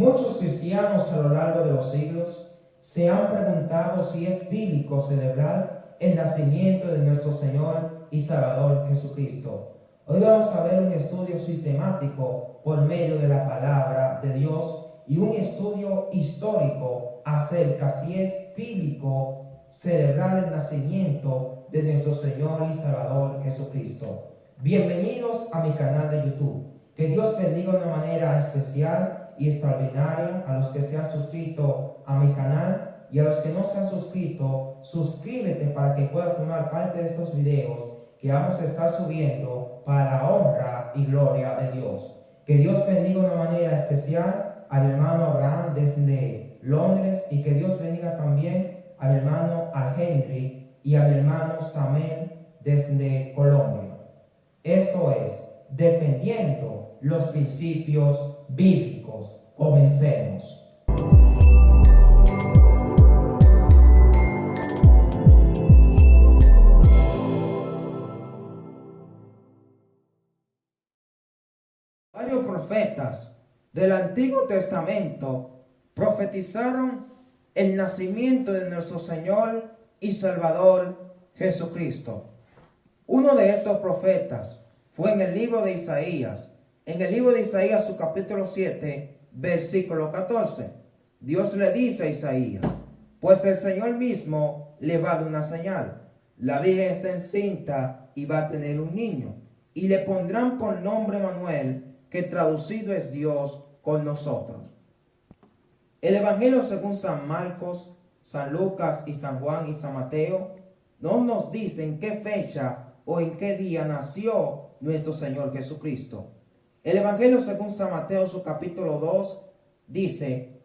Muchos cristianos a lo largo de los siglos se han preguntado si es bíblico celebrar el nacimiento de nuestro Señor y Salvador Jesucristo. Hoy vamos a ver un estudio sistemático por medio de la palabra de Dios y un estudio histórico acerca si es bíblico celebrar el nacimiento de nuestro Señor y Salvador Jesucristo. Bienvenidos a mi canal de YouTube. Que Dios bendiga de una manera especial y extraordinaria a los que se han suscrito a mi canal, y a los que no se han suscrito, suscríbete para que puedas formar parte de estos videos que vamos a estar subiendo para la honra y gloria de Dios. Que Dios bendiga de una manera especial a mi hermano Abraham desde Londres, y que Dios bendiga también a mi hermano Henry y a mi hermano Samuel desde Colombia. Esto es Defendiendo los Principios Bíblicos. Comencemos. Varios profetas del Antiguo Testamento profetizaron el nacimiento de nuestro Señor y Salvador Jesucristo. Uno de estos profetas fue en el libro de Isaías. En el libro de Isaías, su capítulo 7, versículo 14. Dios le dice a Isaías: pues el Señor mismo le va a dar una señal. La Virgen está encinta y va a tener un niño, y le pondrán por nombre Manuel, que traducido es Dios con nosotros. El Evangelio según San Marcos, San Lucas y San Juan y San Mateo no nos dicen en qué fecha o en qué día nació nuestro Señor Jesucristo. El Evangelio según San Mateo, su capítulo 2, dice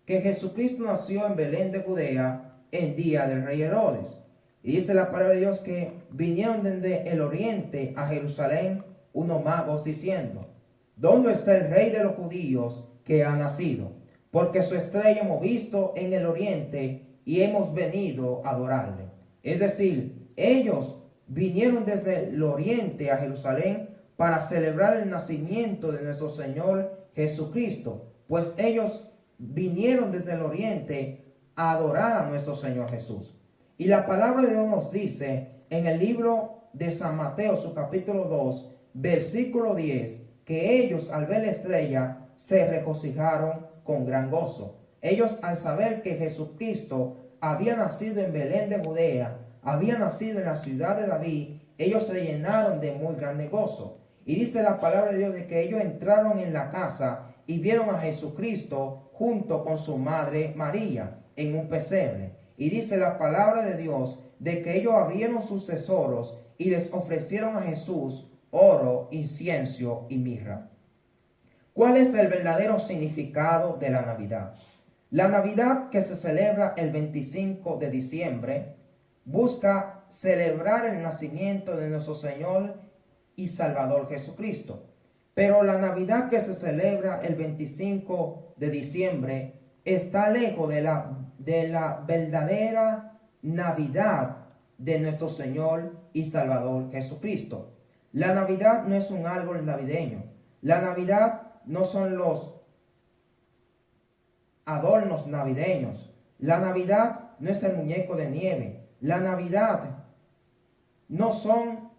que Jesucristo nació en Belén de Judea en día del rey Herodes. Y dice la palabra de Dios que vinieron desde el oriente a Jerusalén unos magos diciendo: ¿dónde está el rey de los judíos que ha nacido? Porque su estrella hemos visto en el oriente y hemos venido a adorarle. Es decir, ellos vinieron desde el oriente a Jerusalén para celebrar el nacimiento de nuestro Señor Jesucristo, pues ellos vinieron desde el oriente a adorar a nuestro Señor Jesús. Y la palabra de Dios nos dice en el libro de San Mateo, su capítulo 2, versículo 10, que ellos al ver la estrella se regocijaron con gran gozo. Ellos al saber que Jesucristo había nacido en Belén de Judea, había nacido en la ciudad de David, ellos se llenaron de muy grande gozo. Y dice la palabra de Dios de que ellos entraron en la casa y vieron a Jesucristo junto con su madre María en un pesebre. Y dice la palabra de Dios de que ellos abrieron sus tesoros y les ofrecieron a Jesús oro, incienso y mirra. ¿Cuál es el verdadero significado de la Navidad? La Navidad, que se celebra el 25 de diciembre, busca celebrar el nacimiento de nuestro Señor y Salvador Jesucristo. Pero la Navidad que se celebra el 25 de diciembre está lejos de la verdadera Navidad de nuestro Señor y Salvador Jesucristo. La Navidad no es un árbol navideño. La Navidad no son los adornos navideños. La Navidad no es el muñeco de nieve. La Navidad no son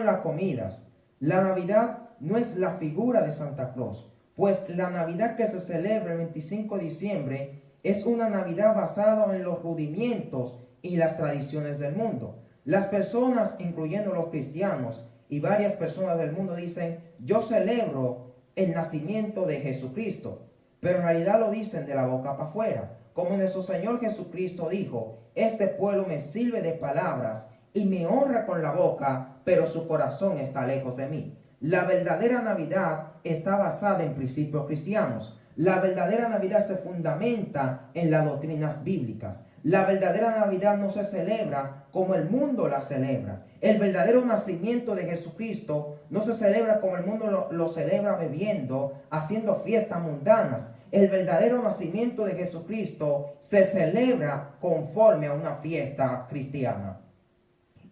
las comidas. La Navidad no es la figura de Santa Claus. Pues la Navidad que se celebra el 25 de diciembre es una Navidad basada en los rudimientos y las tradiciones del mundo. Las personas, incluyendo los cristianos y varias personas del mundo, dicen: yo celebro el nacimiento de Jesucristo, pero en realidad lo dicen de la boca para afuera. Como nuestro Señor Jesucristo dijo: este pueblo me sirve de palabras y me honra con la boca, pero su corazón está lejos de mí. La verdadera Navidad está basada en principios cristianos. La verdadera Navidad se fundamenta en las doctrinas bíblicas. La verdadera Navidad no se celebra como el mundo la celebra. El verdadero nacimiento de Jesucristo no se celebra como el mundo lo celebra, bebiendo, haciendo fiestas mundanas. El verdadero nacimiento de Jesucristo se celebra conforme a una fiesta cristiana.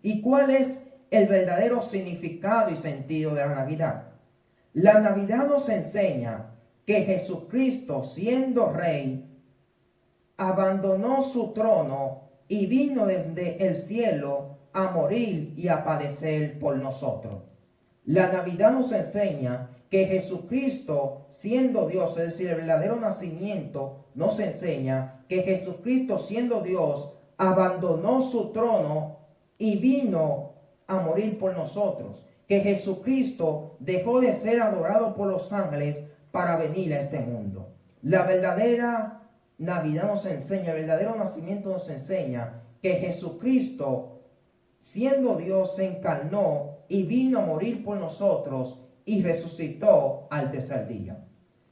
¿Y cuál es el verdadero significado y sentido de la Navidad? La Navidad nos enseña que Jesucristo, siendo rey, abandonó su trono y vino desde el cielo a morir y a padecer por nosotros. La Navidad nos enseña que Jesucristo, siendo Dios, es decir, el verdadero nacimiento, nos enseña que Jesucristo, siendo Dios, abandonó su trono y vino a morir por nosotros. Que Jesucristo dejó de ser adorado por los ángeles para venir a este mundo. La verdadera Navidad nos enseña, el verdadero nacimiento nos enseña que Jesucristo, siendo Dios, se encarnó y vino a morir por nosotros y resucitó al tercer día.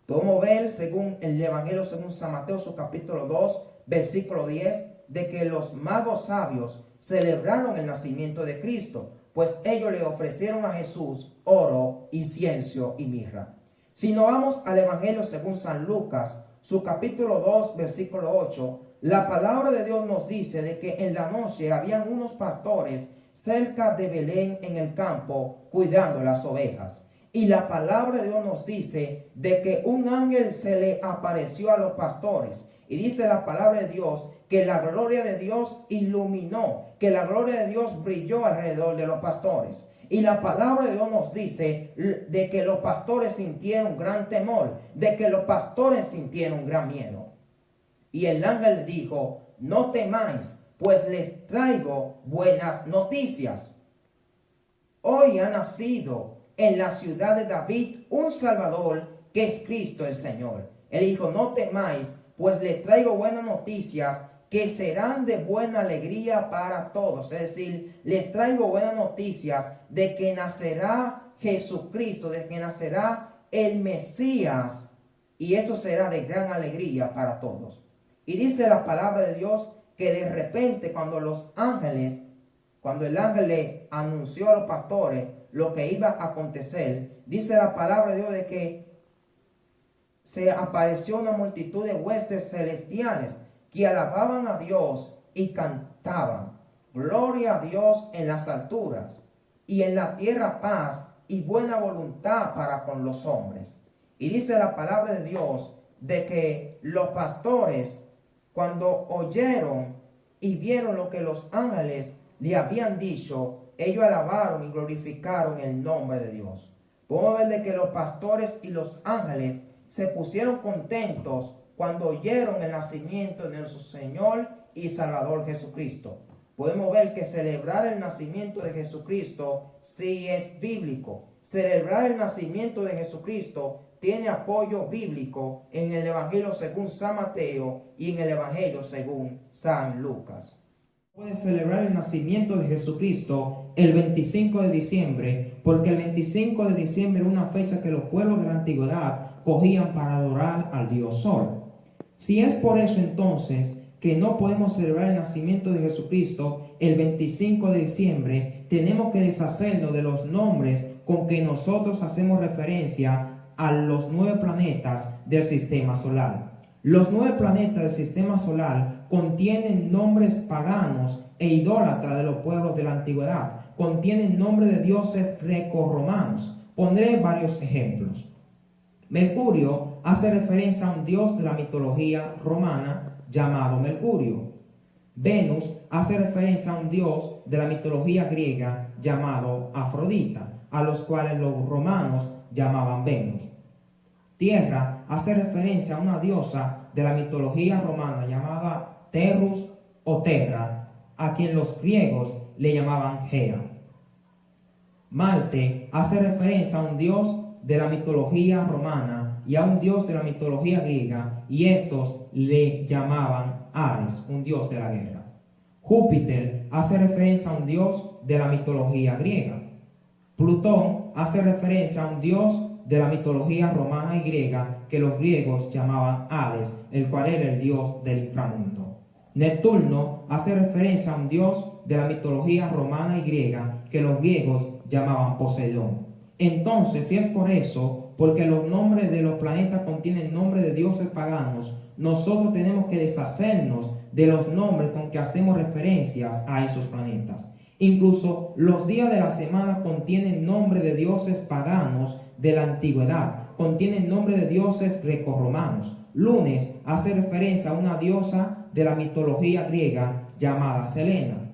Podemos ver, según el Evangelio según San Mateo, su capítulo 2, versículo 10, de que los magos sabios celebraron el nacimiento de Cristo, pues ellos le ofrecieron a Jesús oro, incienso y mirra. Si nos vamos al Evangelio según San Lucas, su capítulo 2, versículo 8, la palabra de Dios nos dice de que en la noche habían unos pastores cerca de Belén en el campo cuidando las ovejas. Y la palabra de Dios nos dice de que un ángel se le apareció a los pastores. Y dice la palabra de Dios que la gloria de Dios iluminó, que la gloria de Dios brilló alrededor de los pastores. Y la palabra de Dios nos dice de que los pastores sintieron gran temor, de que los pastores sintieron gran miedo. Y el ángel dijo, no temáis, pues les traigo buenas noticias. Hoy ha nacido en la ciudad de David un Salvador, que es Cristo el Señor. Él dijo, no temáis, pues les traigo buenas noticias que serán de buena alegría para todos. Es decir, les traigo buenas noticias de que nacerá Jesucristo, de que nacerá el Mesías, y eso será de gran alegría para todos. Y dice la palabra de Dios que de repente cuando el ángel le anunció a los pastores lo que iba a acontecer, dice la palabra de Dios de que se apareció una multitud de huestes celestiales que alababan a Dios y cantaban, gloria a Dios en las alturas, y en la tierra paz y buena voluntad para con los hombres. Y dice la palabra de Dios de que los pastores, cuando oyeron y vieron lo que los ángeles le habían dicho, ellos alabaron y glorificaron el nombre de Dios. Podemos ver de que los pastores y los ángeles se pusieron contentos cuando oyeron el nacimiento de nuestro Señor y Salvador Jesucristo. Podemos ver que celebrar el nacimiento de Jesucristo sí es bíblico. Celebrar el nacimiento de Jesucristo tiene apoyo bíblico en el Evangelio según San Mateo y en el Evangelio según San Lucas. Puede celebrar el nacimiento de Jesucristo el 25 de diciembre, porque el 25 de diciembre era una fecha que los pueblos de la antigüedad cogían para adorar al Dios Sol. Si es por eso entonces que no podemos celebrar el nacimiento de Jesucristo el 25 de diciembre, tenemos que deshacernos de los nombres con que nosotros hacemos referencia a los 9 planetas del sistema solar. Los 9 planetas del sistema solar contienen nombres paganos e idólatras de los pueblos de la antigüedad. Contienen nombres de dioses grecorromanos. Pondré varios ejemplos. Mercurio hace referencia a un dios de la mitología romana llamado Mercurio. Venus hace referencia a un dios de la mitología griega llamado Afrodita, a los cuales los romanos llamaban Venus. Tierra hace referencia a una diosa de la mitología romana llamada Terrus o Terra, a quien los griegos le llamaban Gea. Marte hace referencia a un dios de la mitología romana y a un dios de la mitología griega, y estos le llamaban Ares, un dios de la guerra. Júpiter hace referencia a un dios de la mitología griega. Plutón hace referencia a un dios de la mitología romana y griega que los griegos llamaban Hades, el cual era el dios del inframundo. Neptuno hace referencia a un dios de la mitología romana y griega que los griegos llamaban Poseidón. Entonces, si es por eso, porque los nombres de los planetas contienen nombres de dioses paganos, nosotros tenemos que deshacernos de los nombres con que hacemos referencias a esos planetas. Incluso los días de la semana contienen nombres de dioses paganos de la antigüedad, contiene el nombre de dioses grecorromanos. Lunes hace referencia a una diosa de la mitología griega llamada Selena.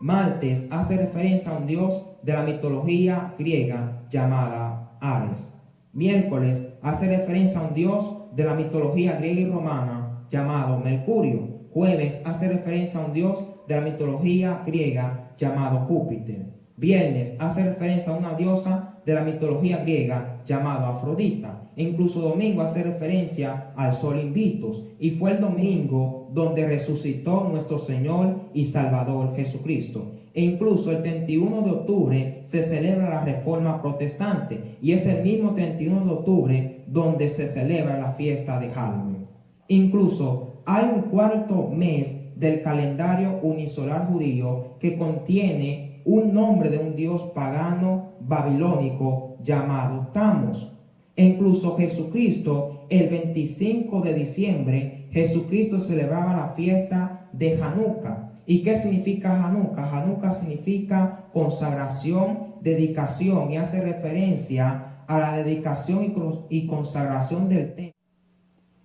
Martes hace referencia a un dios de la mitología griega llamada Ares. Miércoles hace referencia a un dios de la mitología griega y romana llamado Mercurio. Jueves hace referencia a un dios de la mitología griega llamado Júpiter. Viernes hace referencia a una diosa de la mitología griega llamada Afrodita. E incluso domingo hace referencia al sol Invictus. Y fue el domingo donde resucitó nuestro Señor y Salvador Jesucristo. E incluso el 31 de octubre se celebra la Reforma Protestante. Y es el mismo 31 de octubre donde se celebra la fiesta de Halloween. Incluso hay un cuarto mes del calendario unisolar judío que contiene un nombre de un dios pagano babilónico llamado Tammuz. E incluso Jesucristo, el 25 de diciembre, Jesucristo celebraba la fiesta de Hanukkah. ¿Y qué significa Hanukkah? Hanukkah significa consagración, dedicación, y hace referencia a la dedicación y consagración del templo.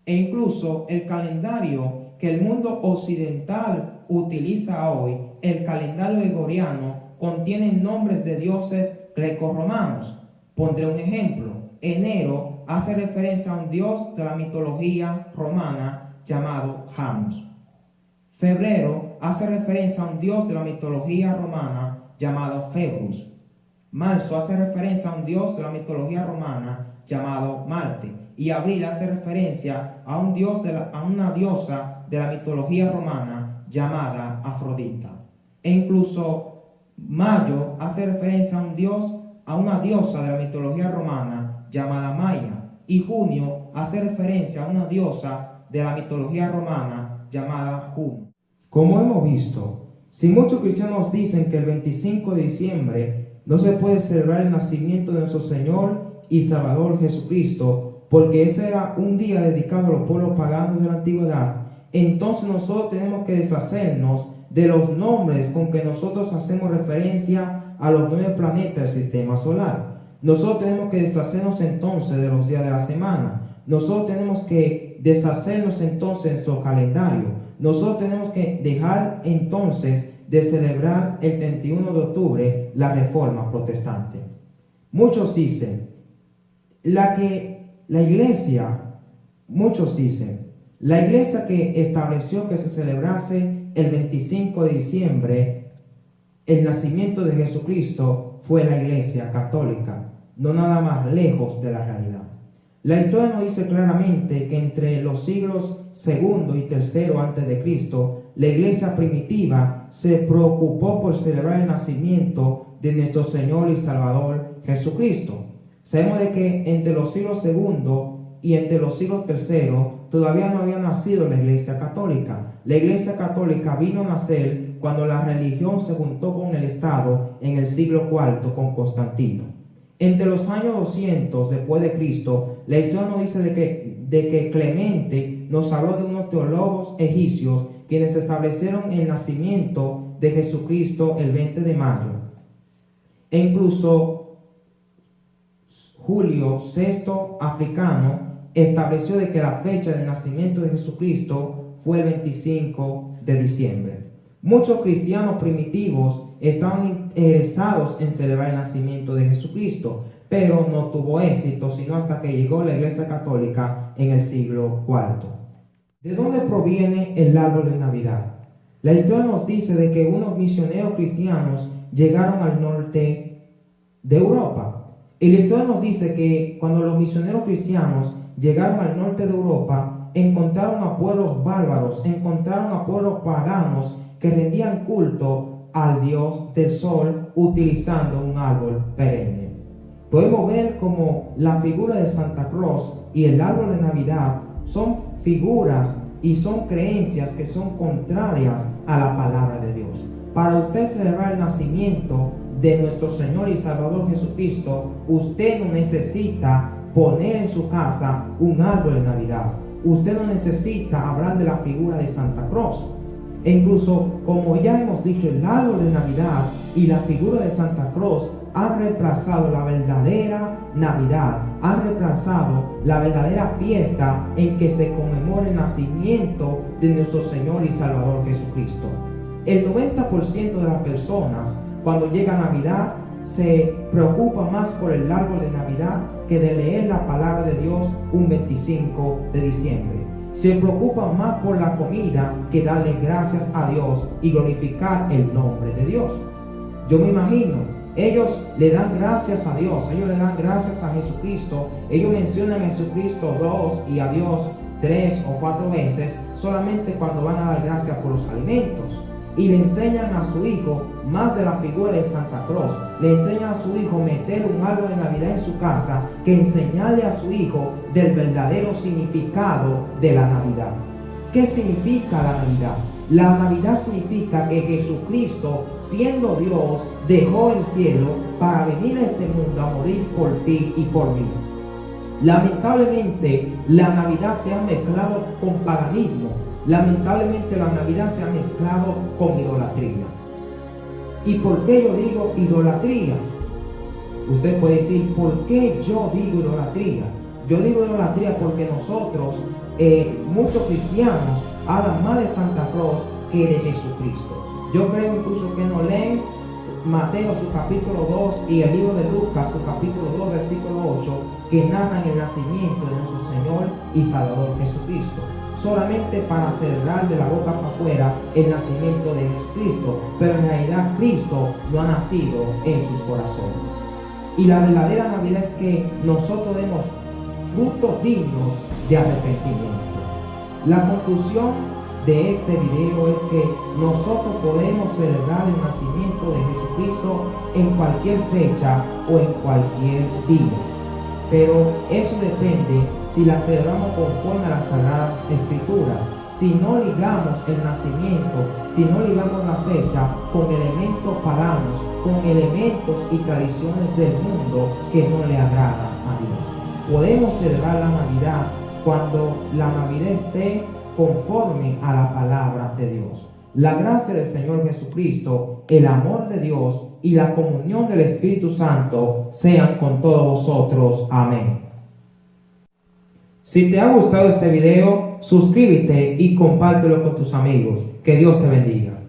E incluso el calendario que el mundo occidental utiliza hoy, el calendario gregoriano, contiene nombres de dioses grecorromanos. Pondré un ejemplo. Enero hace referencia a un dios de la mitología romana llamado Janus. Febrero hace referencia a un dios de la mitología romana llamado Februs. Marzo hace referencia a un dios de la mitología romana llamado Marte. Y abril hace referencia a un dios a una diosa de la mitología romana llamada Afrodita. E incluso mayo hace referencia a un dios, a una diosa de la mitología romana llamada Maya. Y junio hace referencia a una diosa de la mitología romana llamada Juno. Como hemos visto, si muchos cristianos dicen que el 25 de diciembre no se puede celebrar el nacimiento de nuestro Señor y Salvador Jesucristo, porque ese era un día dedicado a los pueblos paganos de la antigüedad, entonces nosotros tenemos que deshacernos de los nombres con que nosotros hacemos referencia a los 9 planetas del sistema solar. Nosotros tenemos que deshacernos entonces de los días de la semana. Nosotros tenemos que deshacernos entonces de nuestro calendario. Nosotros tenemos que dejar entonces de celebrar el 31 de octubre la Reforma Protestante. Muchos dicen, la iglesia que estableció que se celebrase el 25 de diciembre el nacimiento de Jesucristo fue la Iglesia Católica, no nada más lejos de la realidad. La historia nos dice claramente que entre los siglos II y III antes de Cristo, la iglesia primitiva se preocupó por celebrar el nacimiento de nuestro Señor y Salvador Jesucristo. Sabemos de que entre los siglos II y entre los siglos III todavía no había nacido la Iglesia Católica. La Iglesia Católica vino a nacer cuando la religión se juntó con el Estado en el siglo IV con Constantino. Entre los años 200 después de Cristo, la historia nos dice de que Clemente nos habló de unos teólogos egipcios quienes establecieron el nacimiento de Jesucristo el 20 de mayo. E incluso Julio VI africano estableció de que la fecha del nacimiento de Jesucristo fue el 25 de diciembre. Muchos cristianos primitivos estaban interesados en celebrar el nacimiento de Jesucristo, pero no tuvo éxito sino hasta que llegó la Iglesia Católica en el siglo IV. ¿De dónde proviene el árbol de Navidad? La historia nos dice de que unos misioneros cristianos llegaron al norte de Europa. Y la historia nos dice que cuando los misioneros cristianos llegaron al norte de Europa, encontraron a pueblos bárbaros, encontraron a pueblos paganos que rendían culto al dios del sol utilizando un árbol perenne. Podemos ver como la figura de Santa Claus y el árbol de Navidad son figuras y son creencias que son contrarias a la palabra de Dios. Para usted celebrar el nacimiento de nuestro Señor y Salvador Jesucristo, usted no necesita poner en su casa un árbol de Navidad. Usted no necesita hablar de la figura de Santa Claus. E incluso, como ya hemos dicho, el árbol de Navidad y la figura de Santa Claus han reemplazado la verdadera Navidad, han reemplazado la verdadera fiesta en que se conmemora el nacimiento de nuestro Señor y Salvador Jesucristo. El 90% de las personas, cuando llega Navidad, se preocupa más por el árbol de Navidad que de leer la palabra de Dios un 25 de diciembre. Se preocupan más por la comida que darle gracias a Dios y glorificar el nombre de Dios. Yo me imagino, ellos le dan gracias a Dios, ellos le dan gracias a Jesucristo, ellos mencionan a Jesucristo 2 y a Dios 3 o 4 veces solamente cuando van a dar gracias por los alimentos. Y le enseñan a su hijo más de la figura de Santa Claus. Le enseñan a su hijo meter un árbol de Navidad en su casa que enseñarle a su hijo del verdadero significado de la Navidad. ¿Qué significa la Navidad? La Navidad significa que Jesucristo, siendo Dios, dejó el cielo para venir a este mundo a morir por ti y por mí. Lamentablemente, la Navidad se ha mezclado con paganismo. Lamentablemente la Navidad se ha mezclado con idolatría. ¿Y por qué yo digo idolatría? Usted puede decir, ¿por qué yo digo idolatría? Yo digo idolatría porque nosotros, muchos cristianos, hablan más de Santa Claus que de Jesucristo. Yo creo incluso que no leen Mateo su capítulo 2 y el libro de Lucas su capítulo 2 versículo 8, que narran el nacimiento de nuestro Señor y Salvador Jesucristo, solamente para celebrar de la boca para afuera el nacimiento de Jesucristo, pero en realidad Cristo no ha nacido en sus corazones. Y la verdadera Navidad es que nosotros demos frutos dignos de arrepentimiento. La conclusión de este video es que nosotros podemos celebrar el nacimiento de Jesucristo en cualquier fecha o en cualquier día, pero eso depende si la celebramos conforme a las Sagradas Escrituras. Si no ligamos el nacimiento, si no ligamos la fecha con elementos paganos, con elementos y tradiciones del mundo que no le agradan a Dios. Podemos celebrar la Navidad cuando la Navidad esté conforme a la palabra de Dios. La gracia del Señor Jesucristo, el amor de Dios y la comunión del Espíritu Santo sean con todos vosotros. Amén. Si te ha gustado este video, suscríbete y compártelo con tus amigos. Que Dios te bendiga.